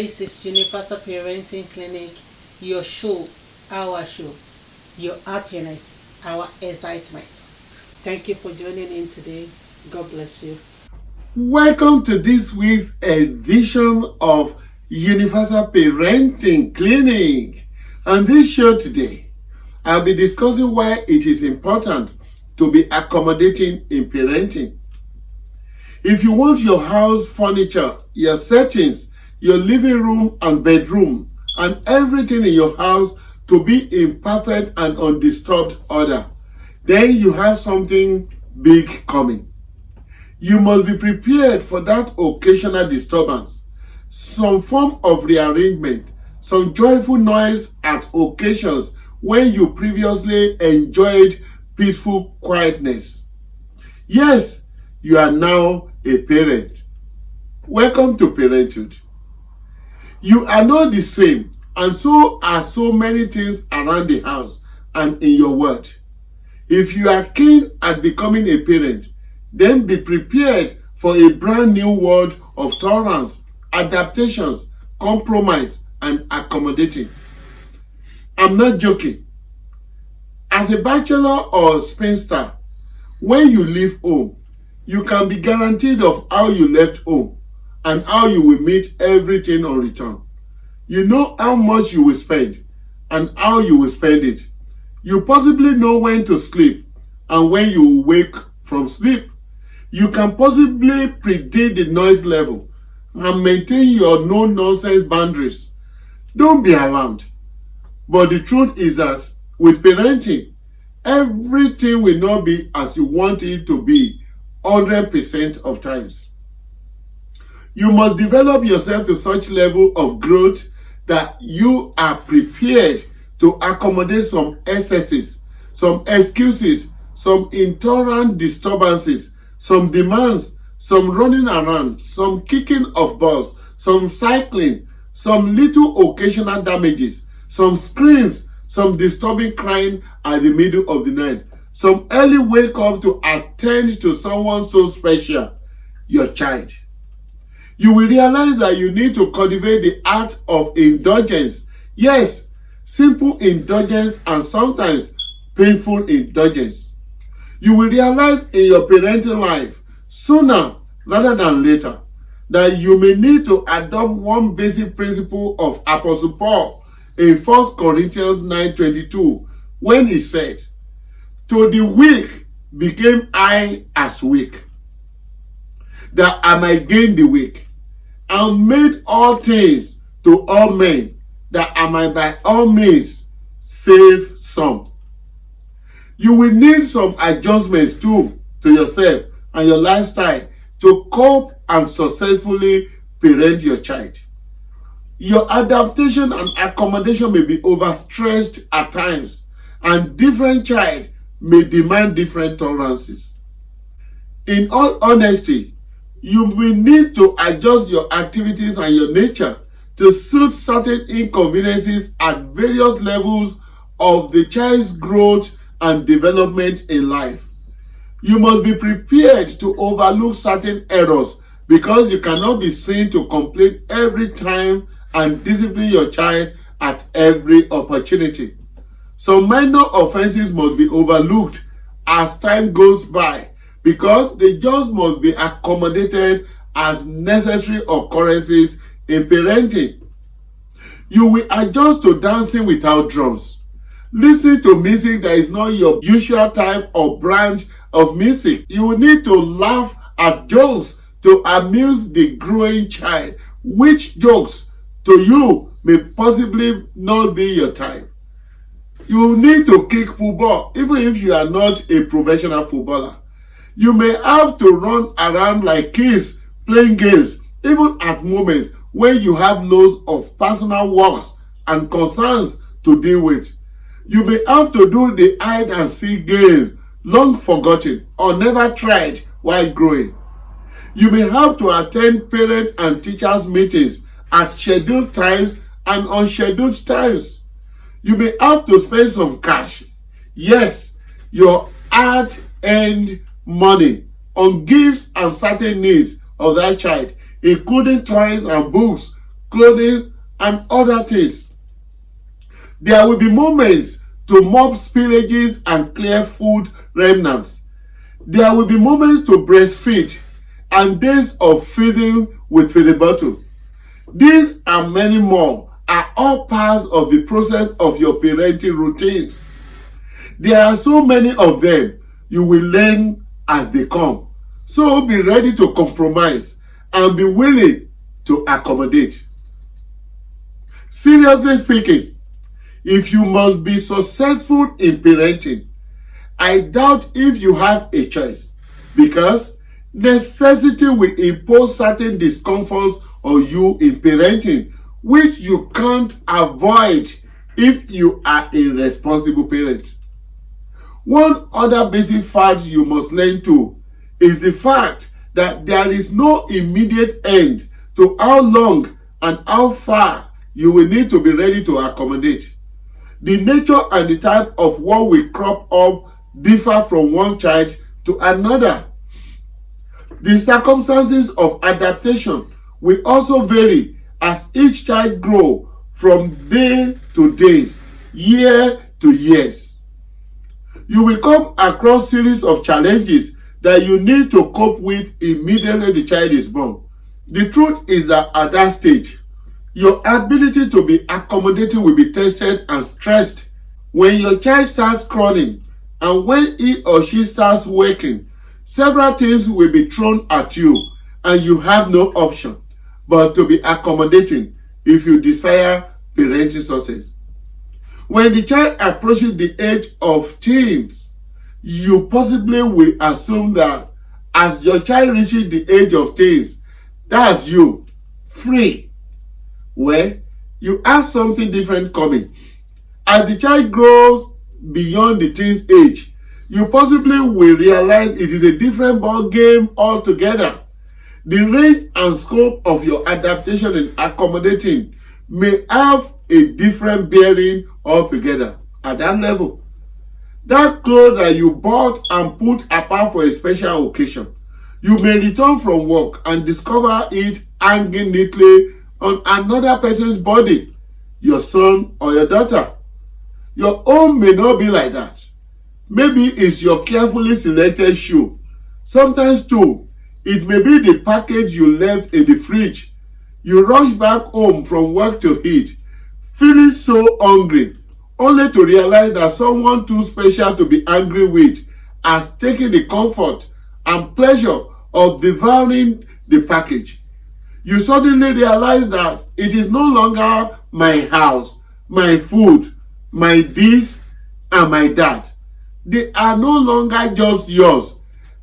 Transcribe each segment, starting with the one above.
This is Universal Parenting Clinic, your show, our show, your happiness, our excitement. Thank you for joining in today. God bless you. Welcome to this week's edition of Universal Parenting Clinic. On this show today, I'll be discussing why it is important to be accommodating in parenting. If you want your house furniture, your settings, your living room and bedroom, and everything in your house to be in perfect and undisturbed order, then you have something big coming. You must be prepared for that occasional disturbance, some form of rearrangement, some joyful noise at occasions when you previously enjoyed peaceful quietness. Yes, you are now a parent. Welcome to parenthood. You are not the same, and so are so many things around the house and in your world. If you are keen at becoming a parent, then be prepared for a brand new world of tolerance, adaptations, compromise, and accommodating. I'm not joking. As a bachelor or spinster, when you leave home, you can be guaranteed of how you left home and how you will meet everything on return. You know how much you will spend and how you will spend it. You possibly know when to sleep and when you will wake from sleep. You can possibly predict the noise level and maintain your no-nonsense boundaries. Don't be alarmed. But the truth is that with parenting, everything will not be as you want it to be 100% of times. You must develop yourself to such level of growth that you are prepared to accommodate some excesses, some excuses, some intolerant disturbances, some demands, some running around, some kicking of balls, some cycling, some little occasional damages, some screams, some disturbing crying at the middle of the night, some early wake up to attend to someone so special, your child. You will realize that you need to cultivate the art of indulgence. Yes, simple indulgence and sometimes painful indulgence. You will realize in your parenting life, sooner rather than later, that you may need to adopt one basic principle of Apostle Paul in 1 Corinthians 9:22, when he said, "To the weak became I as weak, that I might gain the weak, and made all things to all men, that I might by all means save some." You will need some adjustments too to yourself and your lifestyle to cope and successfully parent your child. Your adaptation and accommodation may be overstressed at times, and different child may demand different tolerances. In all honesty, you will need to adjust your activities and your nature to suit certain inconveniences at various levels of the child's growth and development in life. You must be prepared to overlook certain errors because you cannot be seen to complain every time and discipline your child at every opportunity. Some minor offenses must be overlooked as time goes by because they just must be accommodated as necessary occurrences in parenting. You will adjust to dancing without drums. Listen to music that is not your usual type or brand of music. You will need to laugh at jokes to amuse the growing child, which jokes to you may possibly not be your type. You will need to kick football even if you are not a professional footballer. You may have to run around like kids playing games even at moments when you have loads of personal works and concerns to deal with. You may have to do the hide and seek games long forgotten or never tried while growing. You may have to attend parent and teachers meetings at scheduled times and unscheduled times. You may have to spend some cash, yes, your hard-earned money, on gifts and certain needs of that child, including toys and books, clothing, and other things. There will be moments to mop spillages and clear food remnants. There will be moments to breastfeed and days of feeding with feeding bottle. These and many more are all parts of the process of your parenting routines. There are so many of them, you will learn as they come. So be ready to compromise and be willing to accommodate. Seriously speaking, if you must be successful in parenting, I doubt if you have a choice, because necessity will impose certain discomforts on you in parenting, which you can't avoid if you are a responsible parent. One other basic fact you must learn too is the fact that there is no immediate end to how long and how far you will need to be ready to accommodate. The nature and the type of what will crop up differ from one child to another. The circumstances of adaptation will also vary as each child grows from day to days, year to years. You will come across series of challenges that you need to cope with immediately the child is born. The truth is that at that stage, your ability to be accommodating will be tested and stressed. When your child starts crawling and when he or she starts working, several things will be thrown at you and you have no option but to be accommodating if you desire parenting success. When the child approaches the age of teens, you possibly will assume that as your child reaches the age of teens, that's you, free. Well, you have something different coming. As the child grows beyond the teen's age, you possibly will realize it is a different ball game altogether. The range and scope of your adaptation and accommodating may have a different bearing altogether at that level. That clothes that you bought and put apart for a special occasion, you may return from work and discover it hanging neatly on another person's body, your son or your daughter. Your own may not be like that. Maybe it's your carefully selected shoe. Sometimes too, it may be the package you left in the fridge. You rush back home from work to eat, feeling so hungry, only to realize that someone too special to be angry with has taken the comfort and pleasure of devouring the package. You suddenly realize that it is no longer my house, my food, my this, and my that. They are no longer just yours.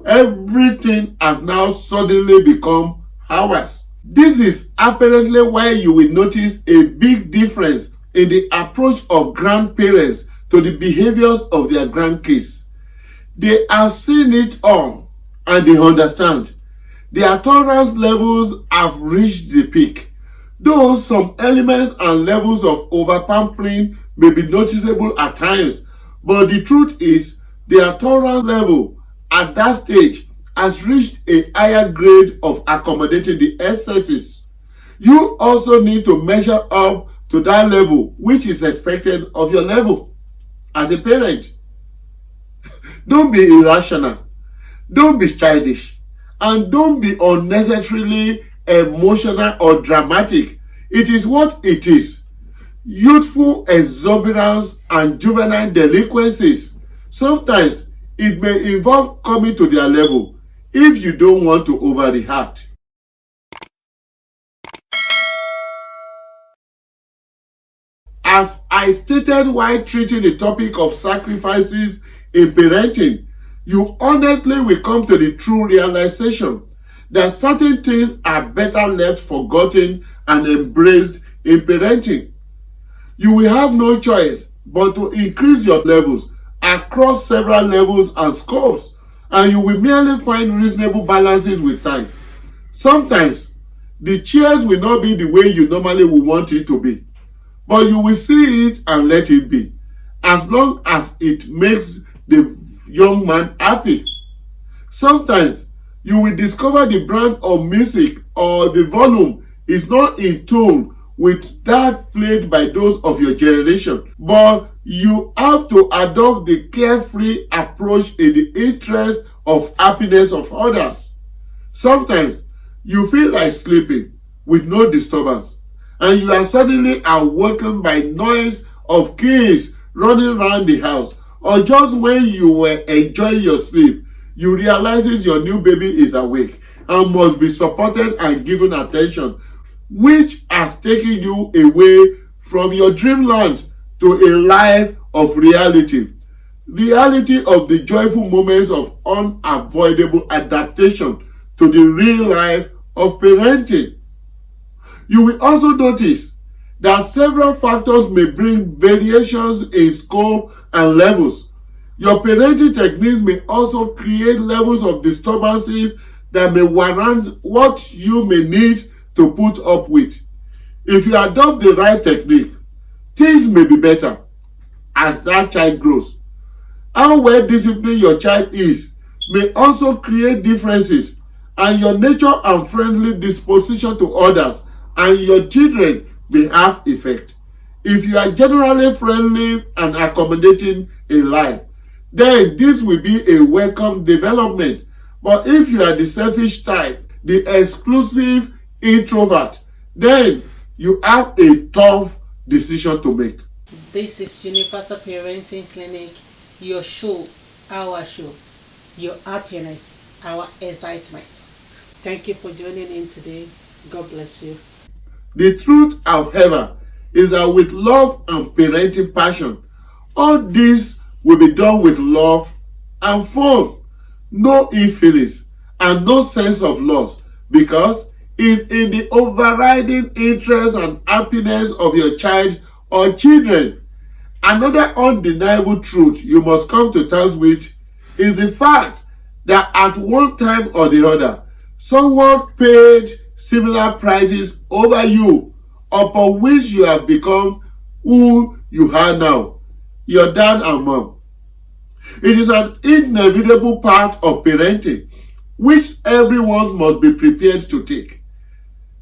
Everything has now suddenly become ours. This is apparently why you will notice a big difference in the approach of grandparents to the behaviors of their grandkids. They have seen it all and they understand. Their tolerance levels have reached the peak. Though some elements and levels of over-pampering may be noticeable at times, but the truth is their tolerance level at that stage has reached a higher grade of accommodating the excesses. You also need to measure up to that level which is expected of your level as a parent. Don't be irrational. Don't be childish. And don't be unnecessarily emotional or dramatic. It is what it is. Youthful exuberance and juvenile delinquencies. Sometimes it may involve coming to their level if you don't want to overreact. As I stated while treating the topic of sacrifices in parenting, you honestly will come to the true realization that certain things are better left forgotten and embraced in parenting. You will have no choice but to increase your levels across several levels and scopes, and you will merely find reasonable balances with time. Sometimes, the cheers will not be the way you normally would want it to be, but you will see it and let it be, as long as it makes the young man happy. Sometimes you will discover the brand of music or the volume is not in tune with that played by those of your generation, but you have to adopt the carefree approach in the interest of happiness of others. Sometimes you feel like sleeping with no disturbance, and you are suddenly awakened by noise of kids running around the house, or just when you were enjoying your sleep, you realize your new baby is awake and must be supported and given attention, which has taken you away from your dreamland to a life of reality. Reality of the joyful moments of unavoidable adaptation to the real life of parenting. You will also notice that several factors may bring variations in scope and levels. Your parenting techniques may also create levels of disturbances that may warrant what you may need to put up with. If you adopt the right technique, things may be better as that child grows. How well disciplined your child is may also create differences, and your nature and friendly disposition to others and your children may have effect. If you are generally friendly and accommodating in life, then this will be a welcome development. But if you are the selfish type, the exclusive introvert, then you have a tough decision to make. This is Universal Parenting Clinic, your show, our show, your happiness, our excitement. Thank you for joining in today. God bless you. The truth, however, is that with love and parenting passion, all this will be done with love and fun. No ill feelings and no sense of loss, because it's in the overriding interest and happiness of your child or children. Another undeniable truth you must come to terms with is the fact that at one time or the other, someone paid similar prices over you, upon which you have become who you are now, your dad and mom. It is an inevitable part of parenting, which everyone must be prepared to take.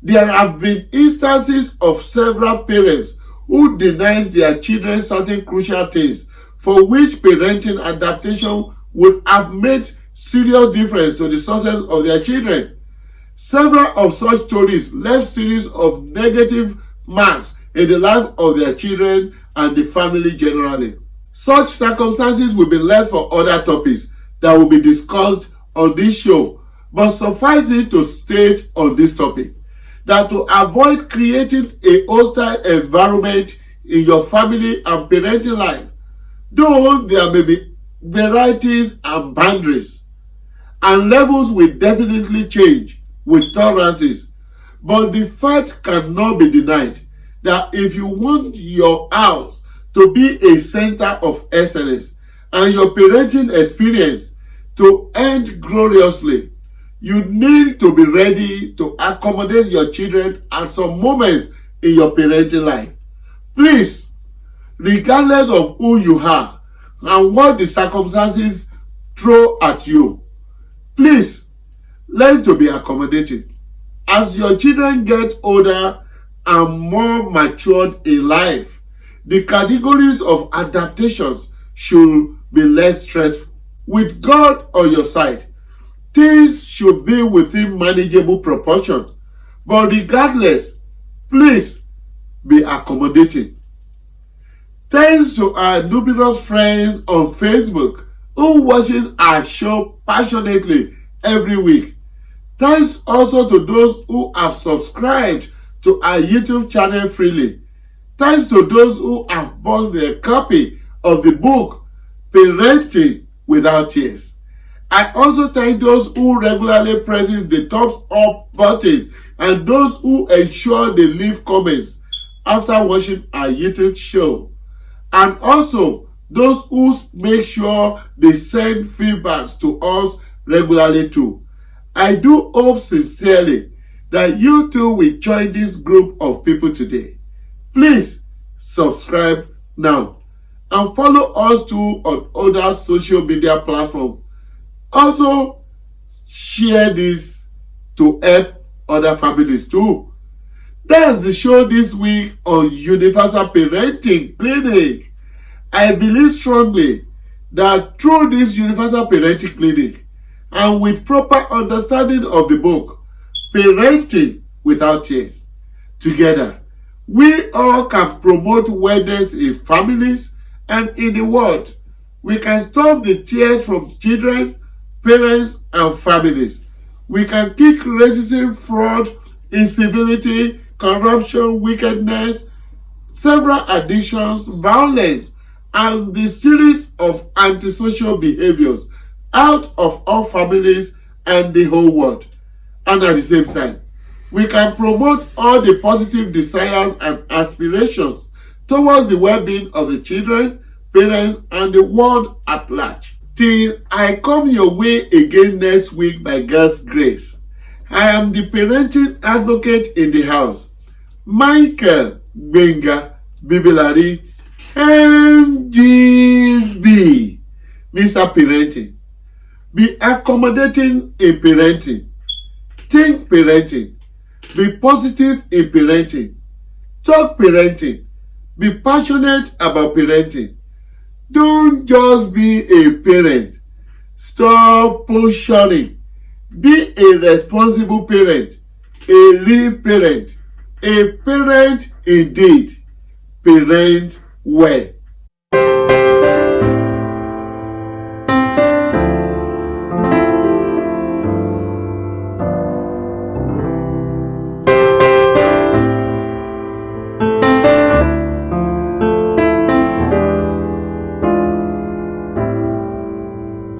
There have been instances of several parents who denied their children certain crucial things for which parenting adaptation would have made serious difference to the success of their children. Several of such stories left series of negative marks in the lives of their children and the family generally. Such circumstances will be left for other topics that will be discussed on this show, but suffice it to state on this topic that to avoid creating a hostile environment in your family and parenting life, though there may be varieties and boundaries, and levels will definitely change with tolerances, but the fact cannot be denied that if you want your house to be a center of excellence and your parenting experience to end gloriously, you need to be ready to accommodate your children at some moments in your parenting life. Please, regardless of who you are and what the circumstances throw at you, please learn to be accommodating. As your children get older and more matured in life, the categories of adaptations should be less stressful. With God on your side, things should be within manageable proportions. But regardless, please be accommodating. Thanks to our numerous friends on Facebook who watches our show passionately every week. Thanks also to those who have subscribed to our YouTube channel freely. Thanks to those who have bought their copy of the book, Parenting Without Tears. I also thank those who regularly presses the thumbs up button and those who ensure they leave comments after watching our YouTube show. And also those who make sure they send feedbacks to us regularly too. I do hope sincerely that you too will join this group of people today. Please subscribe now and follow us too on other social media platforms. Also, share this to help other families too. That's the show this week on Universal Parenting Clinic. I believe strongly that through this Universal Parenting Clinic and with proper understanding of the book, Parenting Without Tears, together, we all can promote wellness in families and in the world. We can stop the tears from children, parents, and families. We can kick racism, fraud, incivility, corruption, wickedness, several addictions, violence, and the series of antisocial behaviors out of all families and the whole world. And at the same time, we can promote all the positive desires and aspirations towards the well-being of the children, parents, and the world at large. Till I come your way again next week by God's grace, I am the parenting advocate in the house, Michael Benga Bibilari, MGB, Mr. Parenting. Be accommodating in parenting. Think parenting. Be positive in parenting. Talk parenting. Be passionate about parenting. Don't just be a parent. Stop pushing. Be a responsible parent, a real parent, a parent indeed. Parent well.